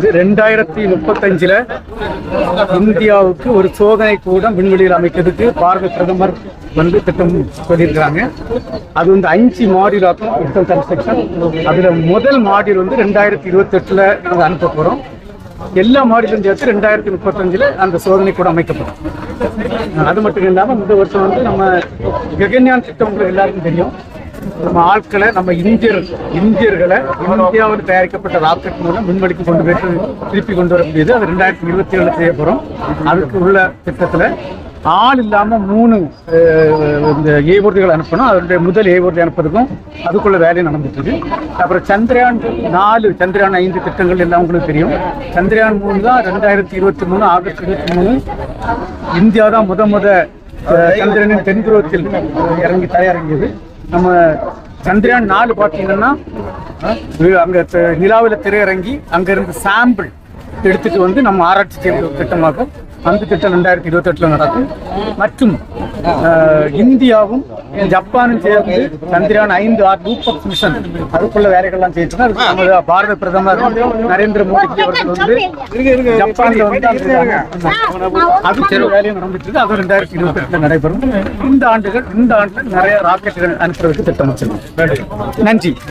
2035 இந்தியாவுக்கு ஒரு சோதனை கூடம் விண்வெளியில் அமைக்கிறதுக்கு பாரத பிரதமர் திட்டம் சொல்லியிருக்கிறாங்க. அது 5 மாடியூல் ஆகும் கன்ஸ்ட்ரக்ஷன். அதுல முதல் மாடியூல் 2028 நாங்கள் அனுப்ப போறோம். எல்லா மாடியூலும் சேர்த்து 2035 அந்த சோதனை கூட அமைக்கப்படும். அது மட்டும் இல்லாமல் இந்த வருஷம் நம்ம ககன்யான் திட்டம் உங்களுக்கு எல்லாருக்கும் தெரியும். நம்ம ஆட்களை நம்ம இந்தியர்களை இந்தியாவில் தயாரிக்கப்பட்ட ராக்கெட் மூலம் விண்வெளிக்கு கொண்டு போயிட்டு திருப்பி கொண்டு வரக்கூடியது. அது 2027 செய்ய போறோம். அதுக்கு உள்ள திட்டத்தில் ஆள் இல்லாமல் 3 இந்த ஏவூர்திகள் அனுப்பணும். அதனுடைய முதல் ஏவூர்தி அனுப்புறதுக்கும் அதுக்குள்ள வேலை நடந்துட்டு இருக்கு. அப்புறம் சந்திரயான் 4 சந்திரயான் 5 திட்டங்கள் எல்லாம் உங்களுக்கு தெரியும். சந்திரயான் 3 தான் 2023 ஆகஸ்ட் 23 இந்தியா தான் முத சந்திரனின் தென்துருவத்தில் தயாரிங்கியது. நம்ம சந்திரயான் 4 பார்த்தீங்கன்னா அங்க நிலாவில் திரையிறங்கி அங்கிருந்து சாம்பிள் எடுத்துட்டு நம்ம ஆராய்ச்சி செய்ய திட்டமாகும். அந்த திட்டம் 2028 நடக்கும். மற்றும் இந்தியாவும் ஜப்பானும் சேர்ந்து சந்திரயான் 5 ரூபக் மிஷன் அதுக்குள்ள வேலைகள்லாம் செய்யிட்டு அதுக்கு பாரத பிரதமர் நரேந்திர மோடி அவர்கள் ஜப்பான்ல அது வேலையும் நடந்துட்டு இருக்கு. அது 2028 நடைபெறும். இந்த ஆண்டு நிறைய ராக்கெட்டுகள் அனுப்புறதுக்கு திட்டம் வச்சிருக்கோம். நன்றி.